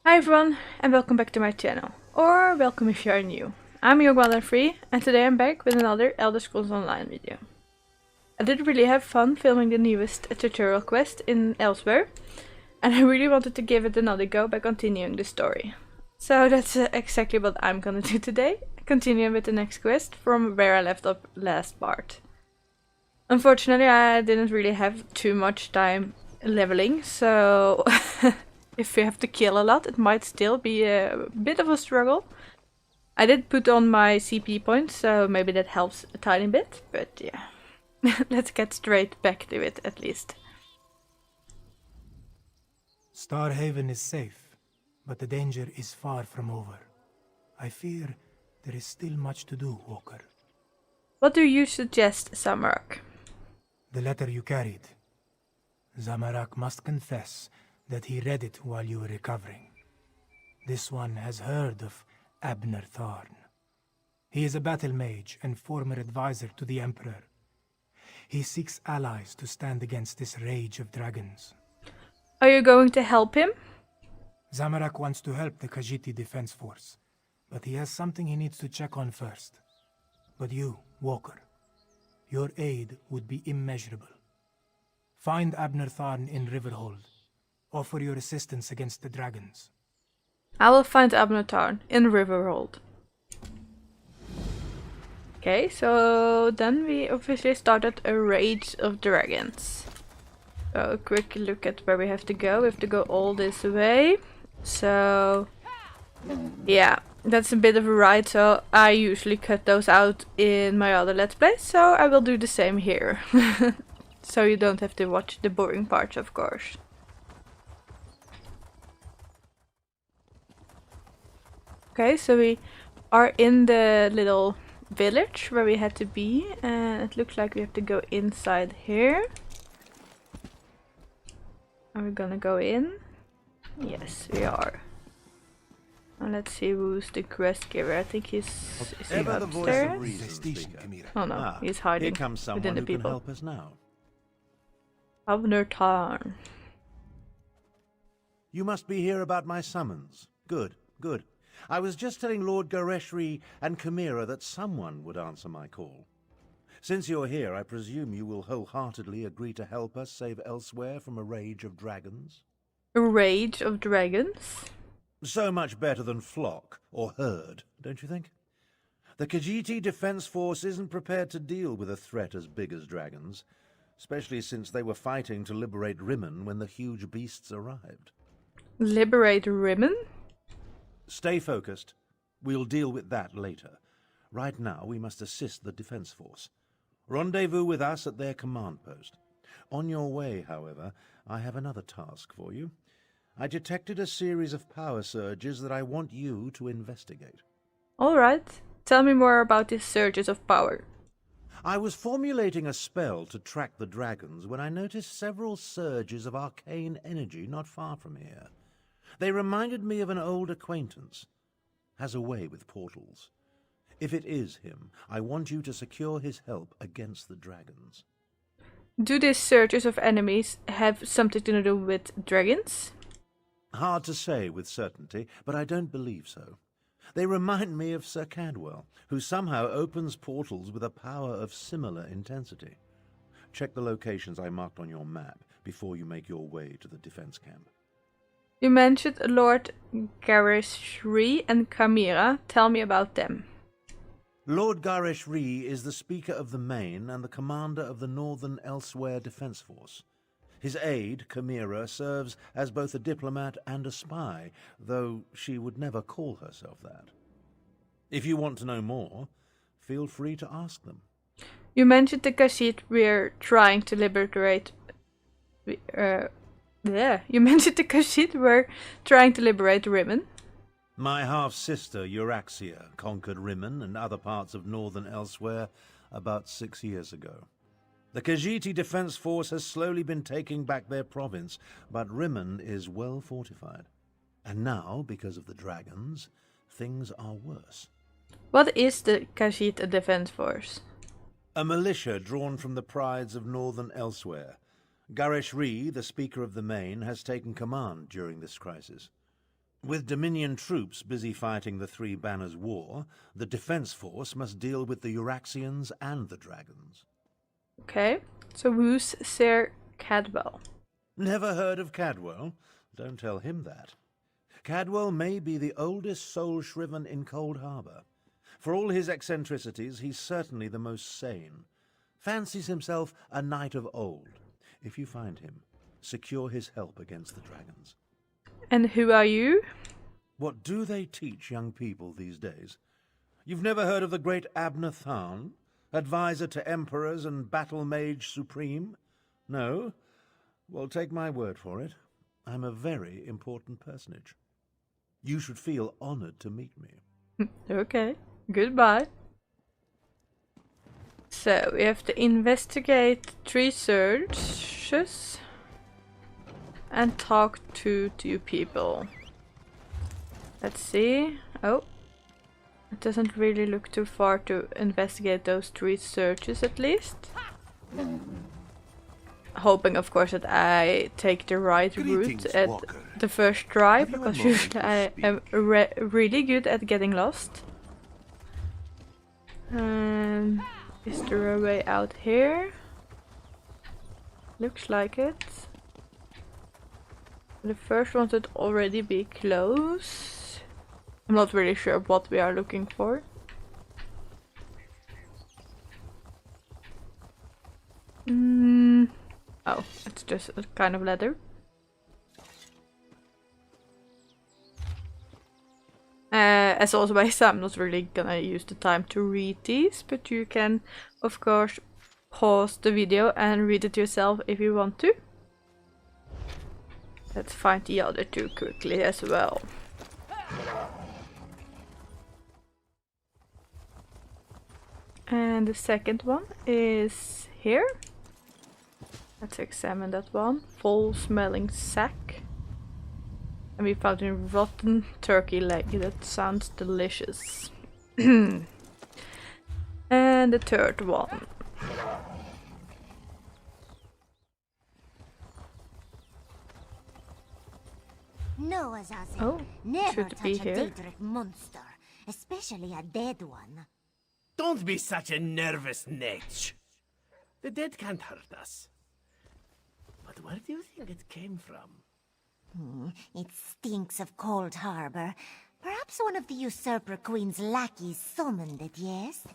Hi everyone, and welcome back to my channel, or welcome if you are new. I'm ESO and today I'm back with another Elder Scrolls Online video. I did really have fun filming the newest tutorial quest in Elsweyr, and I really wanted to give it another go by continuing the story. So that's exactly what I'm gonna do today, continuing with the next quest from where I left off last part. Unfortunately, I didn't really have too much time leveling, so if we have to kill a lot, it might still be a bit of a struggle. I did put on my CP points, so maybe that helps a tiny bit, but yeah. Let's get straight back to it at least. Starhaven is safe, but the danger is far from over. I fear there is still much to do, Walker. What do you suggest, Samarak? The letter you carried. Zamarak must confess that he read it while you were recovering. This one has heard of Abner Tharn. He is a battle mage and former advisor to the Emperor. He seeks allies to stand against this rage of dragons. Are you going to help him? Zamarak wants to help the Khajiit Defense Force, but he has something he needs to check on first. But you, Walker, your aid would be immeasurable. Find Abner Tharn in Riverhold. Offer your assistance against the dragons. I will find Abner Tharn in Riverhold. Okay, so then we officially started a Rage of Dragons. So a quick look at where we have to go. We have to go all this way. So yeah, that's a bit of a ride, so I usually cut those out in my other Let's Plays, so I will do the same here. So you don't have to watch the boring parts, of course. Okay, so we are in the little village where we had to be, and it looks like we have to go inside here. Are we gonna go in? Yes, we are. Now let's see who's the quest giver. I think he's is he upstairs? Oh no, he's hiding Here comes someone within the who can people. help us now. Abner Tharn. You must be here about my summons. Good, good. I was just telling Lord Gareshri and Chimera that someone would answer my call. Since you're here, I presume you will wholeheartedly agree to help us save Elsweyr from a rage of dragons? A rage of dragons? So much better than flock or herd, don't you think? The Khajiit Defense Force isn't prepared to deal with a threat as big as dragons, especially since they were fighting to liberate Rimmon when the huge beasts arrived. Liberate Rimmon? Stay focused. We'll deal with that later. Right now, we must assist the Defense Force. Rendezvous with us at their command post. On your way, however, I have another task for you. I detected a series of power surges that I want you to investigate. Alright, tell me more about these surges of power. I was formulating a spell to track the dragons when I noticed several surges of arcane energy not far from here. They reminded me of an old acquaintance. Has a way with portals. If it is him, I want you to secure his help against the dragons. Do these surges of enemies have something to do with dragons? Hard to say with certainty, but I don't believe so. They remind me of Sir Cadwell, who somehow opens portals with a power of similar intensity. Check the locations I marked on your map before you make your way to the defense camp. You mentioned Lord Gareshri and Chimera. Tell me about them. Lord Gareshri is the Speaker of the Main and the commander of the Northern Elsweyr Defense Force. His aide, Chimera, serves as both a diplomat and a spy, though she would never call herself that. If you want to know more, feel free to ask them. You mentioned the Khajiit were trying to liberate... You mentioned the Khajiit were trying to liberate Rimmon. My half-sister, Euraxia, conquered Rimmon and other parts of northern Elsweyr about 6 years ago. The Khajiit Defense Force has slowly been taking back their province, but Rimmon is well fortified. And now, because of the dragons, things are worse. What is the Khajiit Defense Force? A militia drawn from the prides of northern Elsweyr. Gareshri, the Speaker of the Main, has taken command during this crisis. With Dominion troops busy fighting the Three Banners War, the defense force must deal with the Euraxians and the dragons. Okay, so who's Sir Cadwell? Never heard of Cadwell? Don't tell him that. Cadwell may be the oldest soul-shriven in Cold Harbor. For all his eccentricities, he's certainly the most sane. Fancies himself a knight of old. If you find him, secure his help against the dragons. And who are you? What do they teach young people these days? You've never heard of the great Abner Tharn, advisor to emperors and battle mage supreme? No? Well, take my word for it. I'm a very important personage. You should feel honored to meet me. Okay, goodbye. So, we have to investigate 3 searches and talk to 2 people. Let's see. Oh, it doesn't really look too far to investigate those 3 searches at least. Hoping, of course, that I take the right route at the first try, because usually I am really good at getting lost. Is there a way out here? Looks like it. The first one should already be close. I'm not really sure what we are looking for. Oh, it's just a kind of ladder. As always, I'm not really gonna use the time to read these, but you can, of course, pause the video and read it yourself if you want to. Let's find the other 2 quickly as well. And the second one is here. Let's examine that one. Full smelling sack. And we found a rotten turkey leg. That sounds delicious. And the third one. No, Azazi. Oh, Never should touch be a here. Daedric monster, especially a dead one. Don't be such a nervous netch. The dead can't hurt us. But where do you think it came from? It stinks of Cold Harbor. Perhaps one of the Usurper Queen's lackeys summoned it, yes?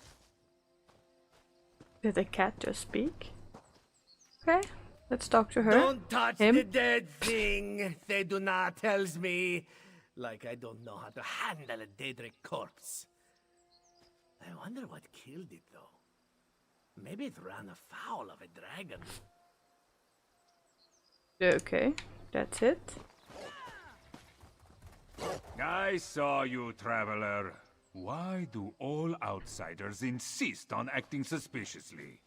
Did the cat just speak? Okay, let's talk to her. Don't touch Him. the dead thing, Theduna tells me. Like I don't know how to handle a Daedric corpse. I wonder what killed it, though. Maybe it ran afoul of a dragon. Okay, that's it. I saw you, traveler. Why do all outsiders insist on acting suspiciously?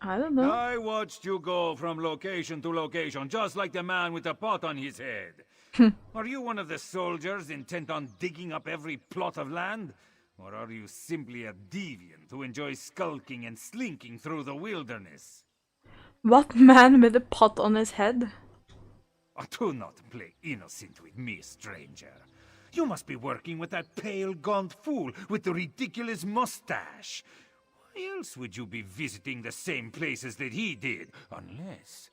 I don't know. I watched you go from location to location, just like the man with the pot on his head. Are you one of the soldiers intent on digging up every plot of land? Or are you simply a deviant who enjoys skulking and slinking through the wilderness? What man with a pot on his head? Oh, do not play innocent with me, stranger. You must be working with that pale, gaunt fool with the ridiculous mustache. Why else would you be visiting the same places that he did? Unless...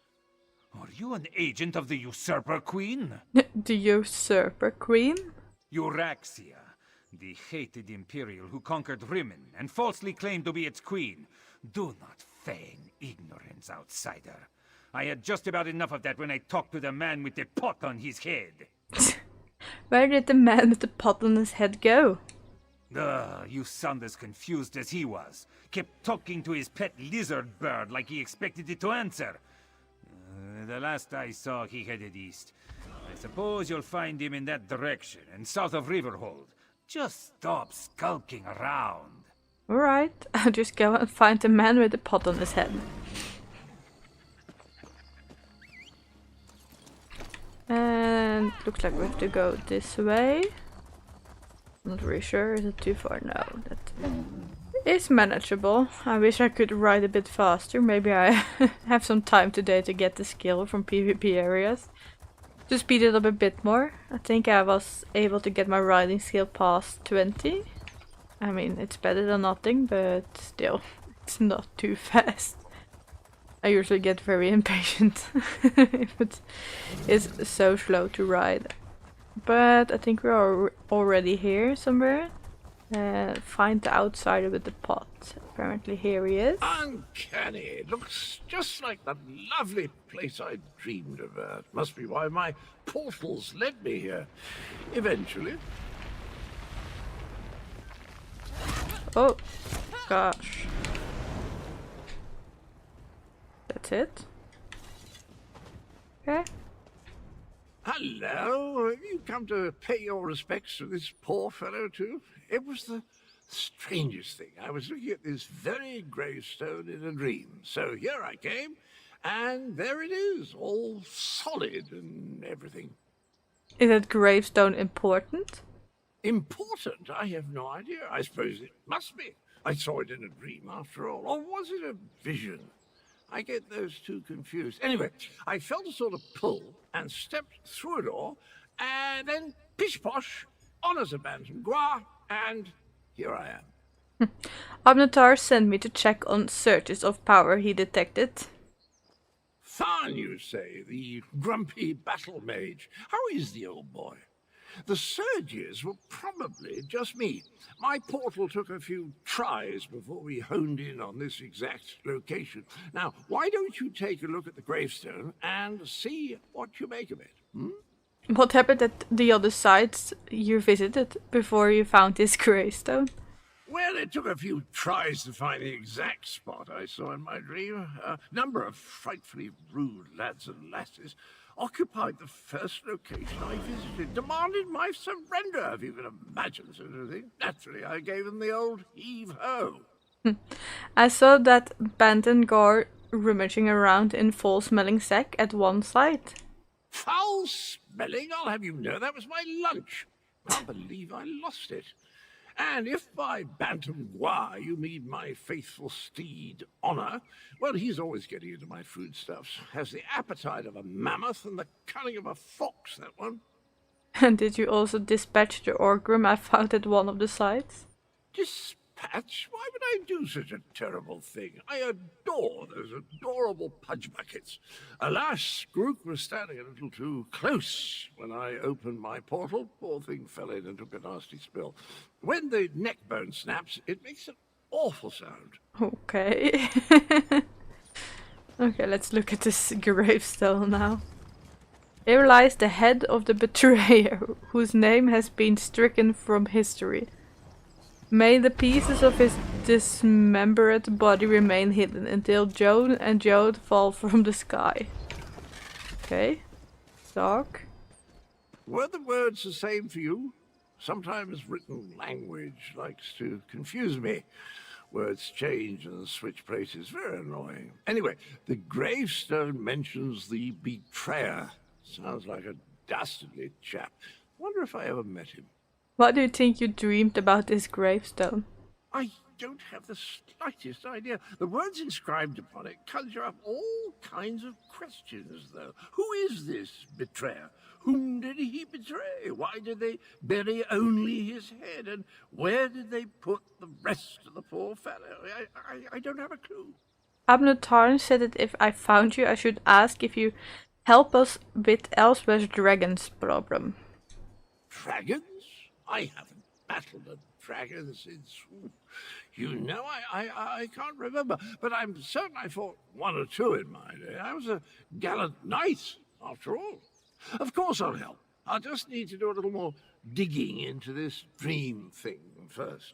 Are you an agent of the Usurper Queen? The Usurper Queen? Euraxia, the hated Imperial who conquered Rimmon and falsely claimed to be its queen. Do not feign ignorance, outsider. I had just about enough of that when I talked to the man with the pot on his head. Where did the man with the pot on his head go? You sound as confused as he was. Kept talking to his pet lizard bird like he expected it to answer. The last I saw, he headed east. I suppose you'll find him in that direction, and south of Riverhold. Just stop skulking around. Alright, I'll just go and find the man with the pot on his head. And looks like we have to go this way. I'm not really sure, is it too far? No, that is manageable. I wish I could ride a bit faster. Maybe I have some time today to get the skill from PvP areas. To speed it up a bit more, I think I was able to get my riding skill past 20. I mean, it's better than nothing, but still, it's not too fast. I usually get very impatient if it is so slow to ride. But I think we are already here somewhere. Find the outsider with the pot. Apparently here he is. Uncanny. It looks just like that lovely place I dreamed about. Must be why my portals led me here. Eventually. Oh, gosh. That's it. Okay. Hello. Have you come to pay your respects to this poor fellow too? It was the strangest thing. I was looking at this very gravestone in a dream. So here I came, and there it is, all solid and everything. Is that gravestone important? Important? I have no idea. I suppose it must be. I saw it in a dream after all. Or was it a vision? I get those two confused. Anyway, I felt a sort of pull and stepped through a door, and then pish-posh, honours a bantam gua, and here I am. Abnatar sent me to check on searches of power he detected. Tharn, you say, the grumpy battle mage. How is the old boy? The surges were probably just me. My portal took a few tries before we honed in on this exact location. Now, why don't you take a look at the gravestone and see what you make of it? What happened at the other sites you visited before you found this gravestone? Well, it took a few tries to find the exact spot I saw in my dream. A number of frightfully rude lads and lasses occupied the first location I visited, demanded my surrender, if you can imagine such a thing. Naturally, I gave them the old heave-ho. I saw that Bantan Gore rummaging around in foul-smelling sack at one site. Foul-smelling? I'll have you know that was my lunch. Can't believe I lost it. And if by Bantam Gua you mean my faithful steed, Honor, well, he's always getting into my foodstuffs. Has the appetite of a mammoth and the cunning of a fox, that one. And did you also dispatch the Orgrim I found at one of the sites? Dispatch? Why would I do such a terrible thing? I adore those adorable pudge buckets. Alas, Grook was standing a little too close when I opened my portal. Poor thing fell in and took a nasty spill. When the neck bone snaps, it makes an awful sound. Okay. Okay, let's look at this gravestone now. Here lies the head of the betrayer, whose name has been stricken from history. May the pieces of his dismembered body remain hidden until Joan and Jode fall from the sky. Okay. Dark. Were the words the same for you? Sometimes written language likes to confuse me. Words change and switch places. Very annoying. Anyway, the gravestone mentions the betrayer. Sounds like a dastardly chap. Wonder if I ever met him. What do you think you dreamed about this gravestone? I don't have the slightest idea. The words inscribed upon it conjure up all kinds of questions, though. Who is this betrayer? Whom did he betray? Why did they bury only his head? And where did they put the rest of the poor fellow? I don't have a clue. Abnatar said that if I found you, I should ask if you help us with Elsweyr's dragon's problem. Dragons? I haven't battled a dragon since... You know, I can't remember, but I'm certain I fought one or two in my day. I was a gallant knight, after all. Of course I'll help. I'll just need to do a little more digging into this dream thing first.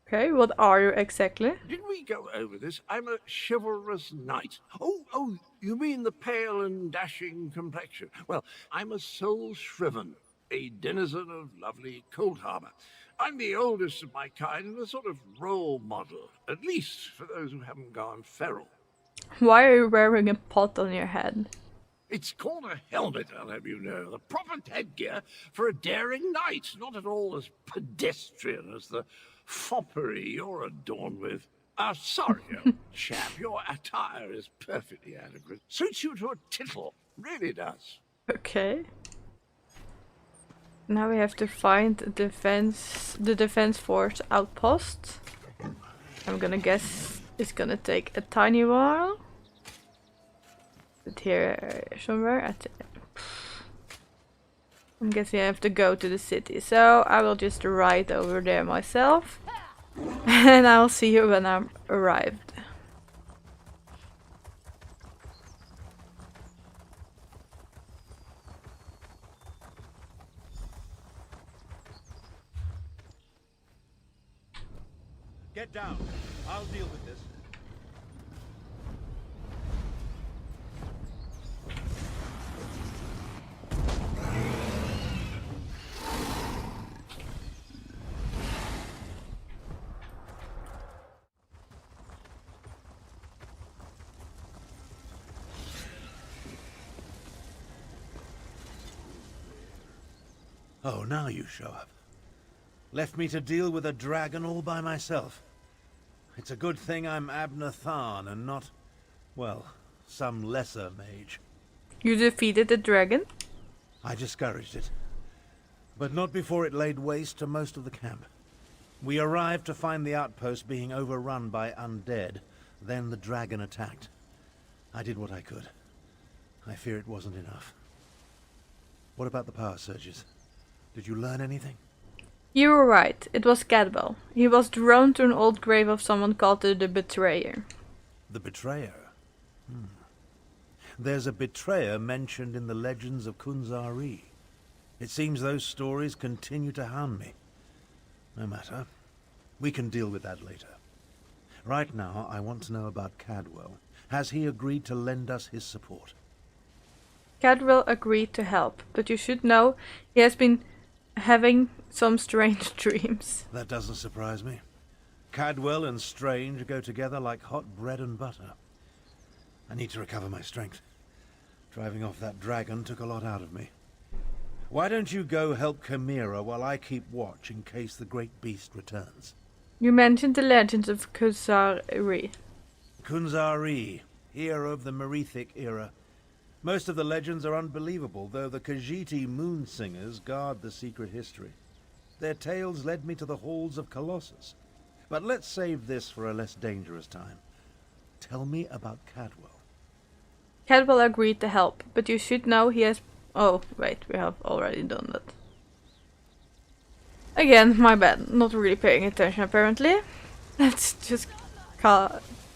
Okay, what are you exactly? Didn't we go over this? I'm a chivalrous knight. Oh, you mean the pale and dashing complexion? Well, I'm a soul shriven, a denizen of lovely Cold Harbor. I'm the oldest of my kind and a sort of role model, at least for those who haven't gone feral. Why are you wearing a pot on your head? It's called a helmet, I'll have you know. The proper headgear for a daring knight, not at all as pedestrian as the foppery you're adorned with. Sorry, old chap. Your attire is perfectly adequate. Suits you to a tittle. Really does. Okay. Now we have to find the defense force outpost. I'm gonna guess it's gonna take a tiny while. It's here somewhere. I'm guessing I have to go to the city, so I will just ride over there myself. And I'll see you when I'm arrived. Get down. I'll deal with this. Oh, now you show up. Left me to deal with a dragon all by myself. It's a good thing I'm Abner Tharn and not, well, some lesser mage. You defeated the dragon? I discouraged it, but not before it laid waste to most of the camp. We arrived to find the outpost being overrun by undead. Then the dragon attacked. I did what I could. I fear it wasn't enough. What about the power surges? Did you learn anything? You were right. It was Cadwell. He was drawn to an old grave of someone called the Betrayer. The Betrayer? There's a betrayer mentioned in the legends of Kunzari. It seems those stories continue to hound me. No matter. We can deal with that later. Right now, I want to know about Cadwell. Has he agreed to lend us his support? Cadwell agreed to help, but you should know he has been having some strange dreams. That doesn't surprise me. Cadwell and Strange go together like hot bread and butter. I need to recover my strength. Driving off that dragon took a lot out of me. Why don't you go help Chimera while I keep watch in case the great beast returns? You mentioned the legends of Kunzari. Kunzari, hero of the Merethic era. Most of the legends are unbelievable, though the Khajiit moon singers guard the secret history. Their tales led me to the halls of Colossus. But let's save this for a less dangerous time. Tell me about Cadwell. Cadwell agreed to help, but you should know he has... Oh, wait, we have already done that. Again, my bad. Not really paying attention, apparently. Let's just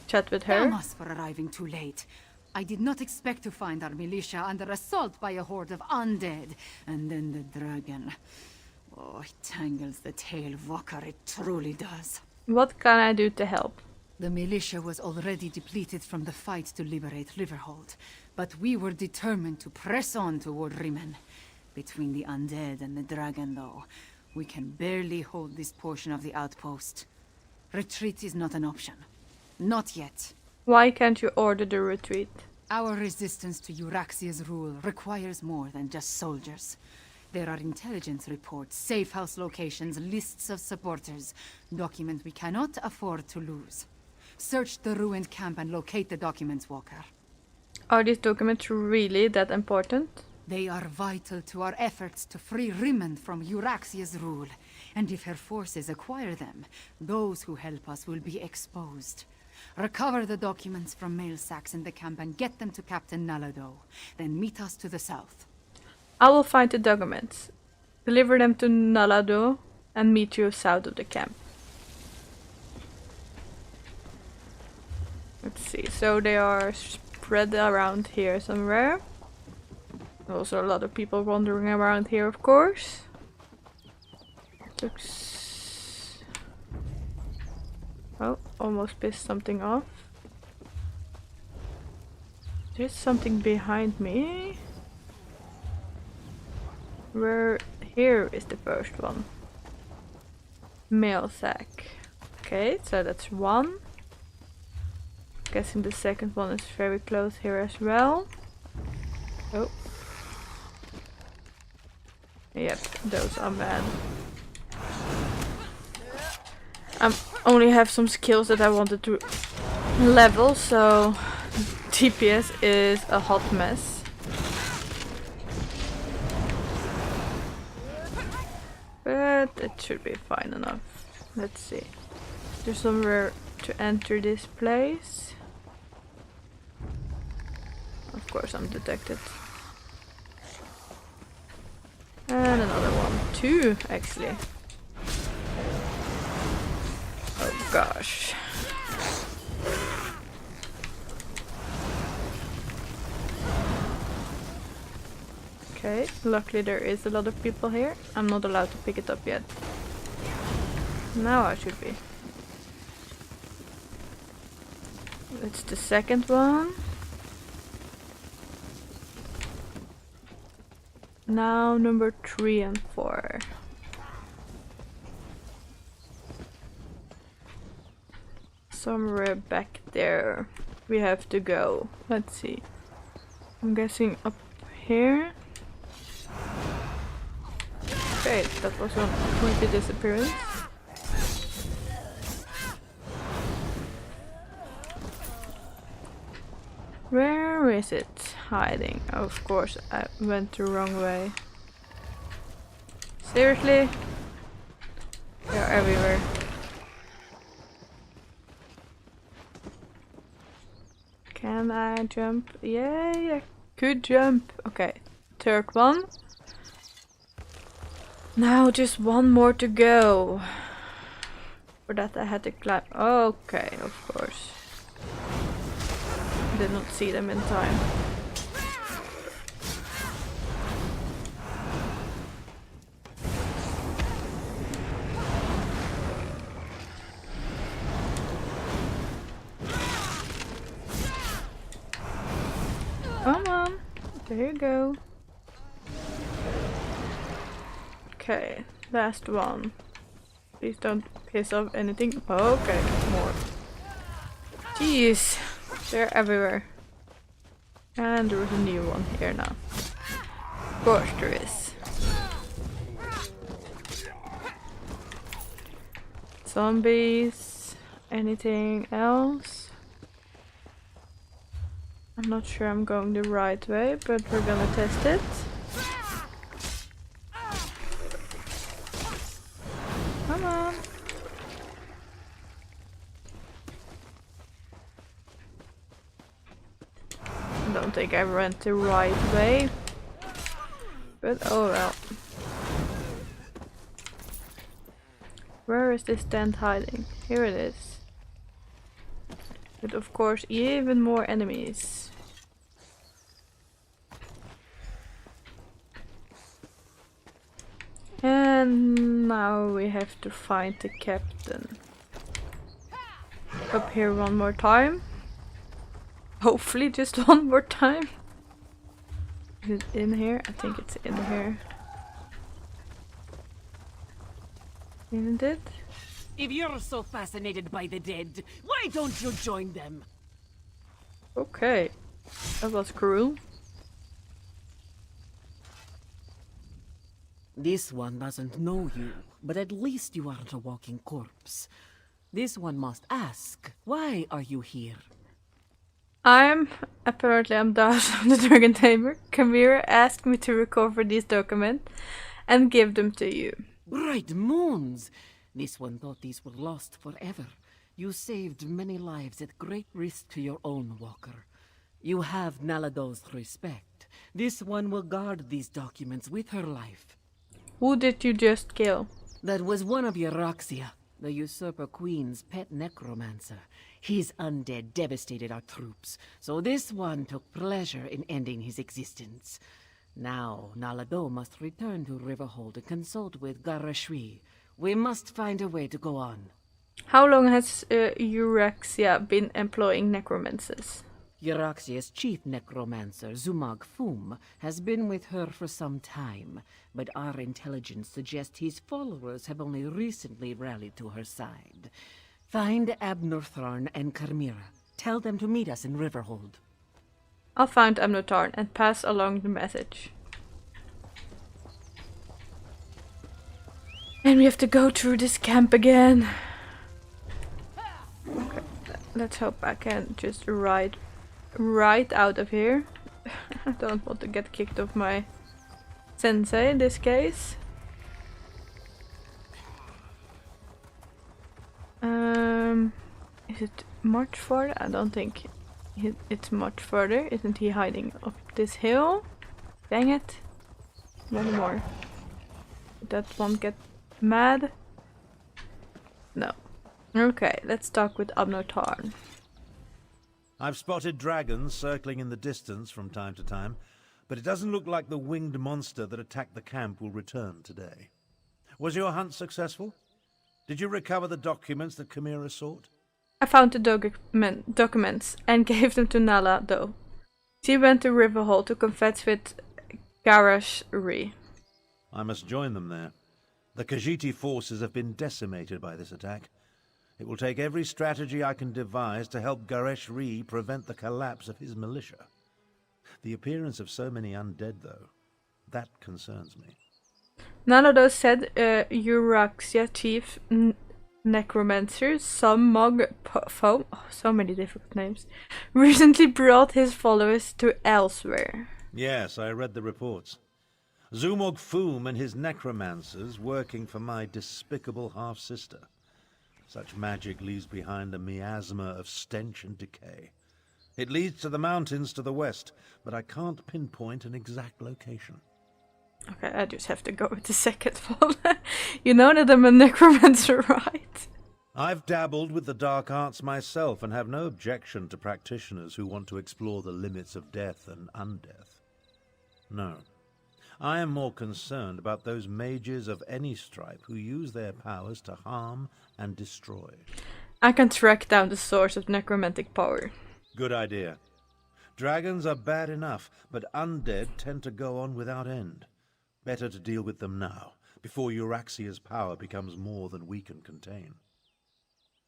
chat with her. Damn us for arriving too late. I did not expect to find our militia under assault by a horde of undead. And then the dragon. Oh, it tangles the tail, Walker, it truly does. What can I do to help? The militia was already depleted from the fight to liberate Riverhold, but we were determined to press on toward Rimen. Between the undead and the dragon, though, we can barely hold this portion of the outpost. Retreat is not an option. Not yet. Why can't you order the retreat? Our resistance to Euraxia's rule requires more than just soldiers. There are intelligence reports, safe house locations, lists of supporters, documents we cannot afford to lose. Search the ruined camp and locate the documents, Walker. Are these documents really that important? They are vital to our efforts to free Rimen from Euraxia's rule. And if her forces acquire them, those who help us will be exposed. Recover the documents from mail sacks in the camp and get them to Captain Nalado. Then meet us to the south. I will find the documents, deliver them to Nalado, and meet you south of the camp. Let's see, so they are spread around here somewhere. Also a lot of people wandering around here, of course. Looks... Oh, almost pissed something off. There's something behind me. Here is the first one. Mail sack. Okay, so that's one. Guessing the second one is very close here as well. Oh. Yep, those are bad. only have some skills that I wanted to level, so DPS is a hot mess. But it should be fine enough. Let's see. There's somewhere to enter this place. Of course I'm detected. And another one. 2 actually. Oh gosh. Okay, luckily there is a lot of people here. I'm not allowed to pick it up yet. Now I should be. It's the second one. Now number 3 and 4. Somewhere back there we have to go. Let's see. I'm guessing up here. Okay, that was one pointy disappearance. Where is it hiding? Oh, of course, I went the wrong way. Seriously? They're everywhere. Can I jump? Yay, I could jump. Okay, third one. Now just one more to go. For that I had to climb. Okay, of course. Did not see them in time. Come on, there you go. Okay, last one. Please don't piss off anything. Okay, more. Jeez, they're everywhere. And there is a new one here now. Of course there is. Zombies. Anything else? I'm not sure I'm going the right way, but we're gonna test it. Come on. I don't think I went the right way. But oh well. Where is this tent hiding? Here it is. But of course even more enemies. And now we have to find the captain. Up here one more time. Hopefully just one more time. Is it in here? I think it's in here. Isn't it? If you're so fascinated by the dead, why don't you join them? Okay. That was cruel. This one doesn't know you, but at least you aren't a walking corpse. This one must ask, why are you here? I'm Dash, I'm the Dragon Tamer. Kamira asked me to recover these documents and give them to you. Bright moons! This one thought these were lost forever. You saved many lives at great risk to your own walker. You have Nalado's respect. This one will guard these documents with her life. Who did you just kill? That was one of Euraxia, the Usurper Queen's pet necromancer. His undead devastated our troops, so this one took pleasure in ending his existence. Now, Nalado must return to Riverhold and consult with Garashwi. We must find a way to go on. How long has Euraxia been employing necromancers? Euraxia's chief necromancer, Zumag Fum, has been with her for some time, but our intelligence suggests his followers have only recently rallied to her side. Find Abnortharn and Carmira. Tell them to meet us in Riverhold. I'll find Abnortharn and pass along the message. And we have to go through this camp again. let's hope I can just ride right out of here. I don't want to get kicked off my sensei in this case. Is it much further? I don't think it's much further. Isn't he hiding up this hill? Dang it. One more. That won't get mad. No. Okay, let's talk with Abner Tarn. I've spotted dragons circling in the distance from time to time, but it doesn't look like the winged monster that attacked the camp will return today. Was your hunt successful? Did you recover the documents that Chimera sought? I found the documents and gave them to Nala, though. She went to Riverhall to confess with Garrosh Ree. I must join them there. The Khajiiti forces have been decimated by this attack. It will take every strategy I can devise to help Garrosh Ree prevent the collapse of his militia. The appearance of so many undead, though, that concerns me. Nala, though, said Euraxia chief necromancer Samog Foam, so many difficult names, recently brought his followers to Elsweyr. Yes, I read the reports. Zumog Foom and his necromancers working for my despicable half-sister. Such magic leaves behind a miasma of stench and decay. It leads to the mountains to the west, but I can't pinpoint an exact location. Okay, I just have to go with the second one. You know that I'm a necromancer, right? I've dabbled with the dark arts myself and have no objection to practitioners who want to explore the limits of death and undeath. No. I am more concerned about those mages of any stripe who use their powers to harm and destroy. I can track down the source of necromantic power. Good idea. Dragons are bad enough, but undead tend to go on without end. Better to deal with them now, before Euraxia's power becomes more than we can contain.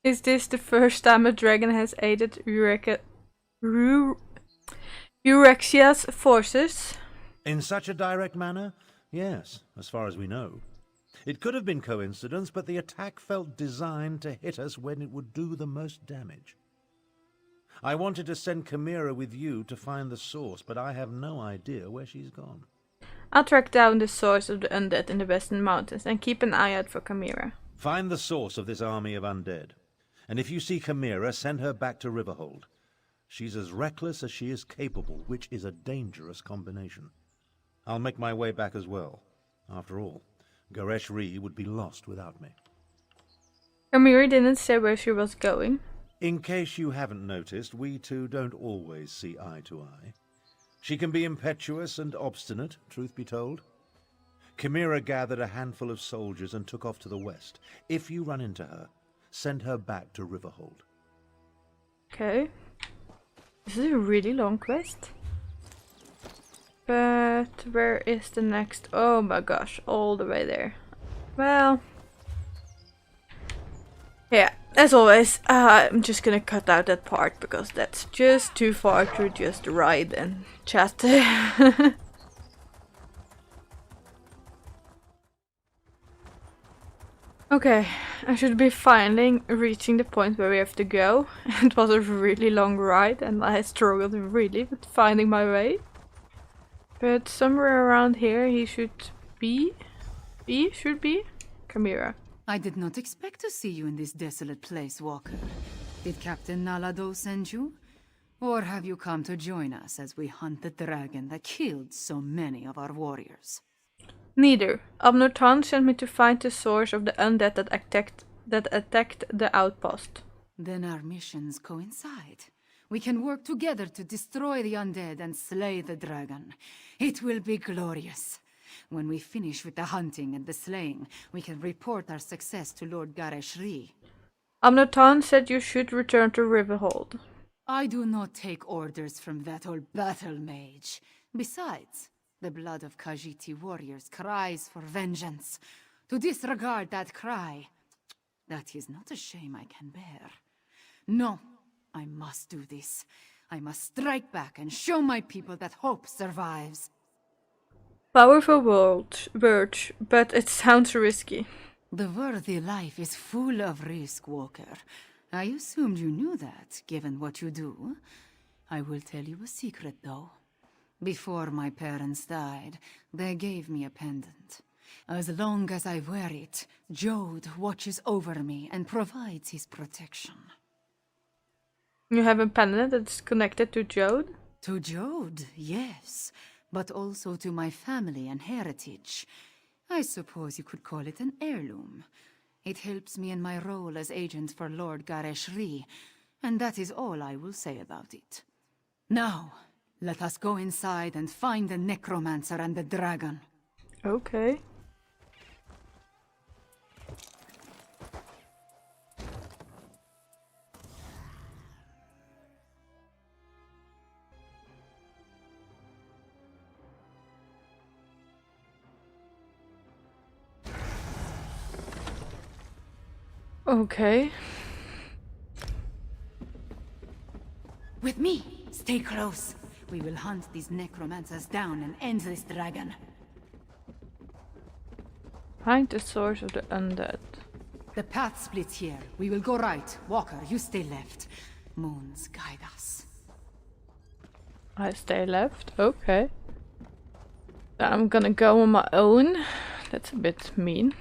Is this the first time a dragon has aided Euraxia's forces? In such a direct manner? Yes, as far as we know. It could have been coincidence, but the attack felt designed to hit us when it would do the most damage. I wanted to send Chimera with you to find the source, but I have no idea where she's gone. I'll track down the source of the undead in the Western Mountains and keep an eye out for Chimera. Find the source of this army of undead. And if you see Chimera, send her back to Riverhold. She's as reckless as she is capable, which is a dangerous combination. I'll make my way back as well. After all, Garrosh Ree would be lost without me. Chimera didn't say where she was going. In case you haven't noticed, we two don't always see eye to eye. She can be impetuous and obstinate, truth be told. Chimera gathered a handful of soldiers and took off to the west. If you run into her, send her back to Riverhold. Okay. This is a really long quest. But where is the next? Oh my gosh, all the way there. Well, yeah, as always, I'm just gonna cut out that part because that's just too far to just ride and chat. Okay, I should be finally reaching the point where we have to go. It was a really long ride and I struggled really with finding my way. But somewhere around here he should be. Chimera. I did not expect to see you in this desolate place, Walker. Did Captain Nalado send you? Or have you come to join us as we hunt the dragon that killed so many of our warriors? Neither. Abner Tan sent me to find the source of the undead that attacked the outpost. Then our missions coincide. We can work together to destroy the undead and slay the dragon. It will be glorious. When we finish with the hunting and the slaying, we can report our success to Lord Garrosh Ree. Abner Tan said you should return to Riverhold. I do not take orders from that old battle mage. Besides, the blood of Khajiiti warriors cries for vengeance. To disregard that cry, that is not a shame I can bear. No, I must do this. I must strike back and show my people that hope survives. Powerful words, but it sounds risky. The worthy life is full of risk, Walker. I assumed you knew that, given what you do. I will tell you a secret, though. Before my parents died, they gave me a pendant. As long as I wear it, Jode watches over me and provides his protection. You have a pendant that's connected to Jode? To Jode, yes, but also to my family and heritage. I suppose you could call it an heirloom. It helps me in my role as agent for Lord Gareshri, and that is all I will say about it. Now, let us go inside and find the necromancer and the dragon. Okay. Okay. With me! Stay close. We will hunt these necromancers down and end this dragon. Find the source of the undead. The path splits here. We will go right. Walker, you stay left. Moons guide us. I stay left. Okay. I'm gonna go on my own. That's a bit mean.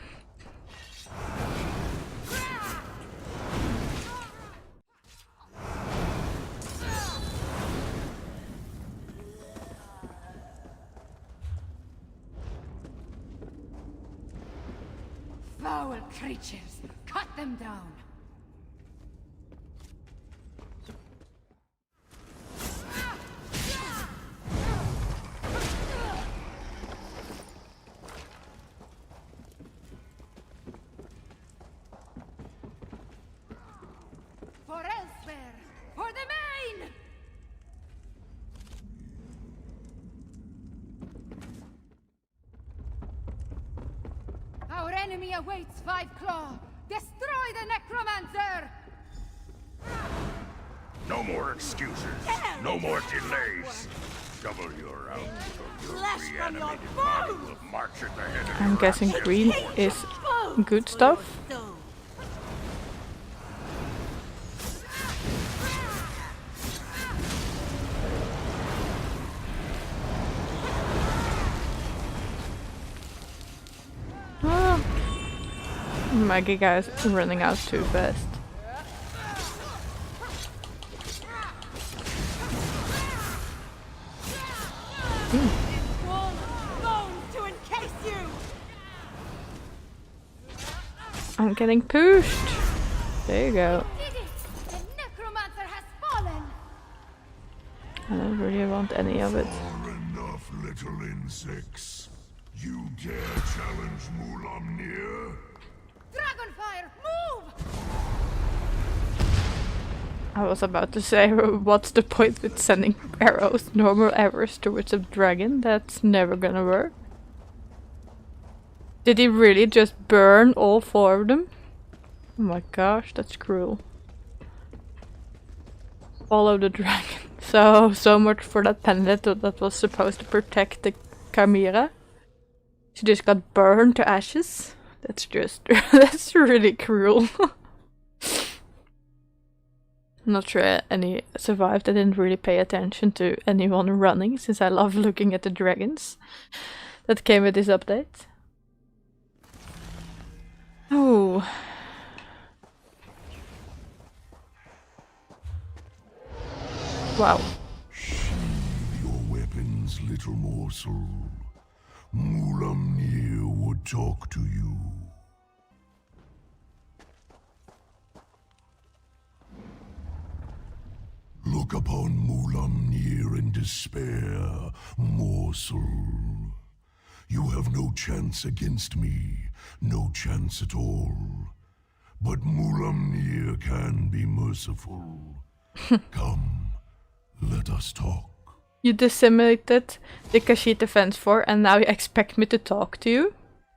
Foul creatures! Cut them down! For Elsweyr! For the main! Our enemy awaits, Five Claw! Destroy the necromancer! No more excuses. No more delays. Double your output. Your reanimated body will march at the head of I'm your guessing action green force. is good stuff. Ah. My Giga is running out too fast. I'm getting pushed. There you go. The necromancer has fallen! I don't really want any of it. Far enough, little insects. You dare challenge Mulamnir? Dragonfire, move! I was about to say, what's the point with sending arrows, normal arrows towards a dragon? That's never gonna work. Did he really just burn all four of them? Oh my gosh, that's cruel. Follow the dragon. So much for that pendant that was supposed to protect the Chimera. She just got burned to ashes. That's just, that's really cruel. I'm not sure any survived. I didn't really pay attention to anyone running, since I love looking at the dragons that came with this update. Oh. Wow. Sheathe your weapons, little morsel. Mulamnir would talk to you. Look upon Mulamnir in despair, morsel. You have no chance against me, no chance at all. But Mulamnir can be merciful. Come, let us talk. You disseminated the Khajiit Defense Force and now you expect me to talk to you?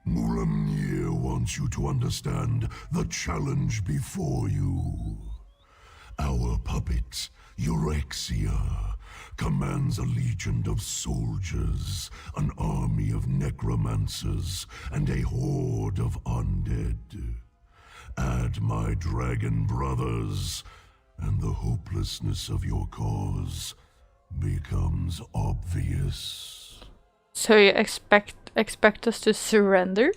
Mulamnir wants you to understand the challenge before you. Our puppet, Eurexia, commands a legion of soldiers, an army of necromancers, and a horde of undead. add my dragon brothers, and the hopelessness of your cause becomes obvious. So you expect us to surrender?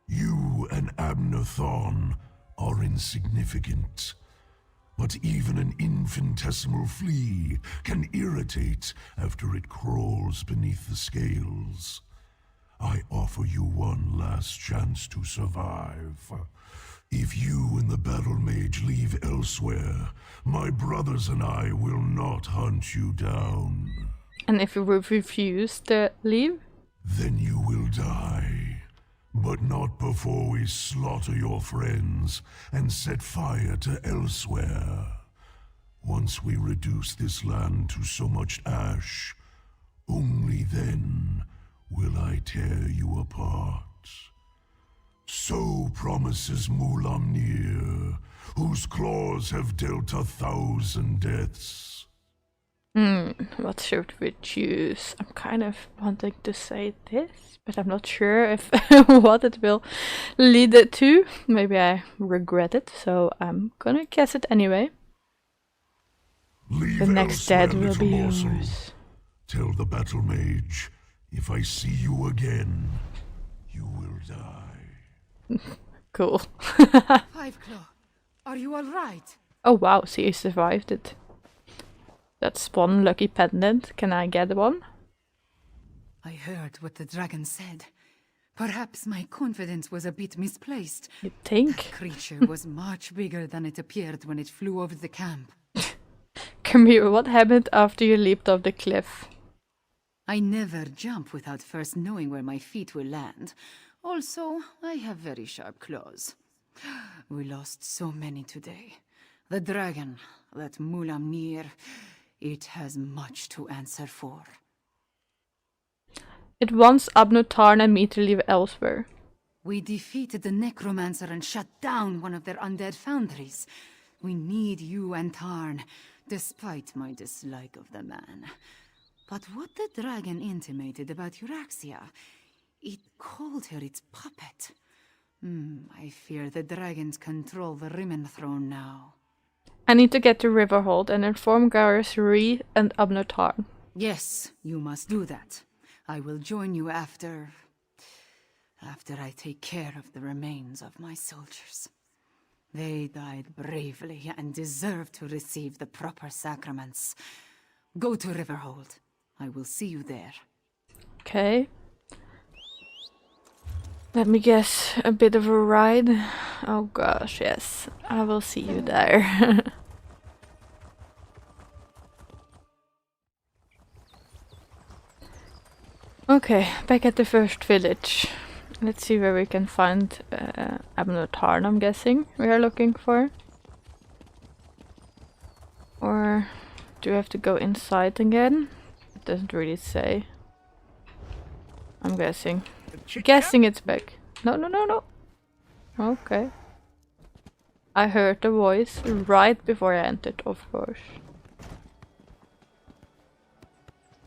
You and Abner Thorn are insignificant, but even an infinitesimal flea can irritate after it crawls beneath the scales. I offer you one last chance to survive. If you and the battle mage leave elsewhere, my brothers and I will not hunt you down. And if we refuse to leave? Then you will die. But not before we slaughter your friends and set fire to Elsweyr. Once we reduce this land to so much ash, only then will I tear you apart. So promises Mulamnir, whose claws have dealt 1,000 deaths. What should we choose? I'm kind of wanting to say this, but I'm not sure if what it will lead it to. Maybe I regret it, so I'm gonna guess it anyway. Leave The next dead Elsweyr, will be little morsel. yours. Tell the battle mage, if I see you again, you will die. Cool. Fiveclaw, are you alright? Oh wow, so you survived it. That's one lucky pendant. Can I get one? I heard what the dragon said. Perhaps my confidence was a bit misplaced. You think? That creature was much bigger than it appeared when it flew over the camp. Come here, what happened after you leaped off the cliff? I never jump without first knowing where my feet will land. Also, I have very sharp claws. We lost so many today. The dragon, that Mulamnir, it has much to answer for. It wants Abner Tarn and me to leave Elsweyr. We defeated the necromancer and shut down one of their undead foundries. We need you and Tarn, despite my dislike of the man. But what the dragon intimated about Euraxia, it called her its puppet. I fear the dragons control the Rimmen throne now. I need to get to Riverhold and inform Garrus Ree and Abner Tarn. Yes, you must do that. I will join you after I take care of the remains of my soldiers. They died bravely and deserve to receive the proper sacraments. Go to Riverhold. I will see you there. Okay. Let me guess, a bit of a ride. Oh gosh, yes. I will see you there. Okay, back at the first village. Let's see where we can find Abner Tarn, I'm guessing we are looking for. Or do we have to go inside again? It doesn't really say. I'm guessing. Guessing it's back. No, no, no, no. Okay. I heard the voice right before I entered, of course.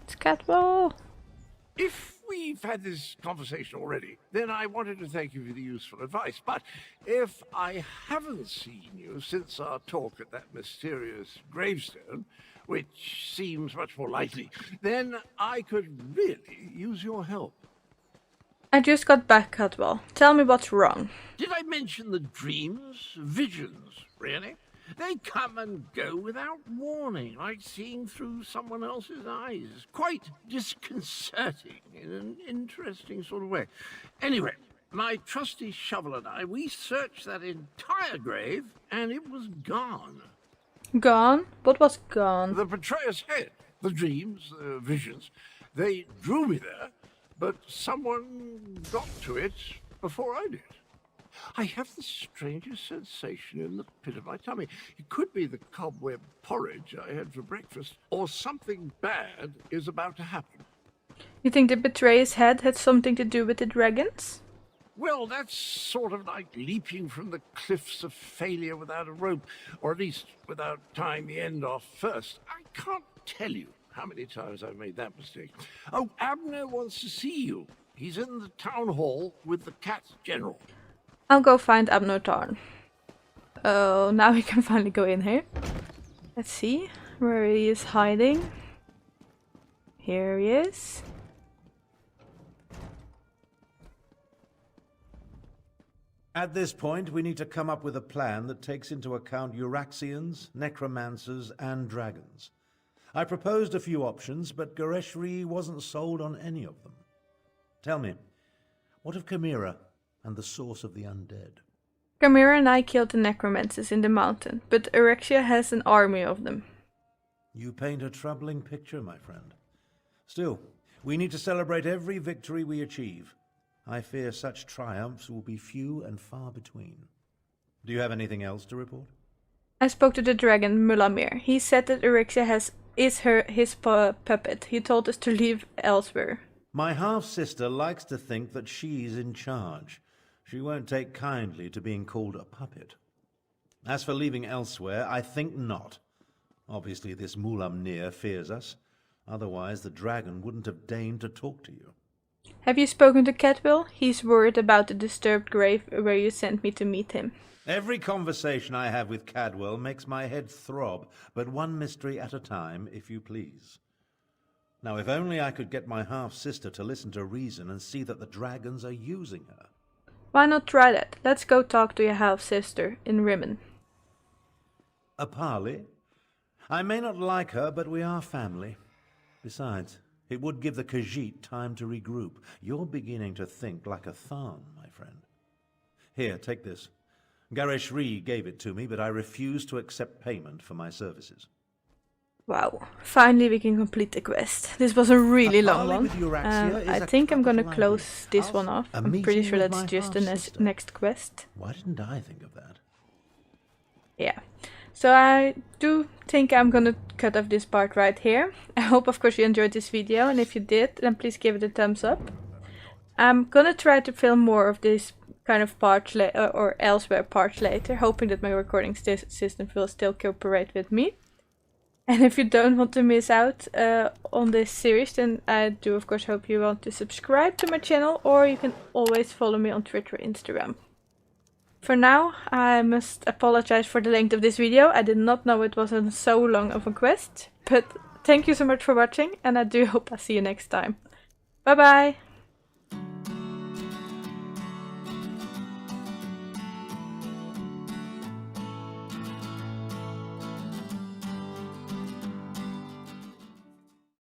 It's Catwall! If we've had this conversation already, then I wanted to thank you for the useful advice. But if I haven't seen you since our talk at that mysterious gravestone, which seems much more likely, then I could really use your help. I just got back, Catwall. Tell me what's wrong. Did I mention the dreams? Visions, really? They come and go without warning, like seeing through someone else's eyes. Quite disconcerting in an interesting sort of way. Anyway, my trusty shovel and I, we searched that entire grave, and it was gone. Gone? What was gone? The betrayer's head, the dreams, the visions, they drew me there, but someone got to it before I did. I have the strangest sensation in the pit of my tummy. It could be the cobweb porridge I had for breakfast, or something bad is about to happen. You think the betrayer's head had something to do with the dragons? Well, that's sort of like leaping from the cliffs of failure without a rope, or at least without tying the end off first. I can't tell you how many times I've made that mistake. Oh, Abner wants to see you. He's in the town hall with the Cat General. I'll go find Abner Tarn. Oh, now we can finally go in here. Let's see where he is hiding. Here he is. At this point, we need to come up with a plan that takes into account Euraxians, necromancers, and dragons. I proposed a few options, but Gareshri wasn't sold on any of them. Tell me, what of Chimera and the source of the undead? Chimera and I killed the necromancers in the mountain, but Erexia has an army of them. You paint a troubling picture, my friend. Still, we need to celebrate every victory we achieve. I fear such triumphs will be few and far between. Do you have anything else to report? I spoke to the dragon Mulamir. He said that Erexia is his puppet. He told us to leave Elsweyr. My half-sister likes to think that she's in charge. She won't take kindly to being called a puppet. As for leaving Elsweyr, I think not. Obviously this Mulamnir fears us. Otherwise the dragon wouldn't have deigned to talk to you. Have you spoken to Cadwell? He's worried about the disturbed grave where you sent me to meet him. Every conversation I have with Cadwell makes my head throb, but one mystery at a time, if you please. Now, if only I could get my half-sister to listen to reason and see that the dragons are using her. Why not try that? Let's go talk to your half-sister in Rimmen. A parley? I may not like her, but we are family. Besides, it would give the Khajiit time to regroup. You're beginning to think like a Tharn, my friend. Here, take this. Gareshri gave it to me, but I refuse to accept payment for my services. Wow, finally we can complete the quest. This was a really long one. I think I'm gonna close this one off. I'm pretty sure that's just the next quest. Why didn't I think of that? Yeah. So I do think I'm gonna cut off this part right here. I hope of course you enjoyed this video, and if you did, then please give it a thumbs up. I'm gonna try to film more of this kind of parts or Elsweyr parts later, hoping that my recording system will still cooperate with me. And if you don't want to miss out on this series, then I do of course hope you want to subscribe to my channel, or you can always follow me on Twitter or Instagram. For now, I must apologize for the length of this video. I did not know it wasn't so long of a quest. But thank you so much for watching, and I do hope I see you next time. Bye bye!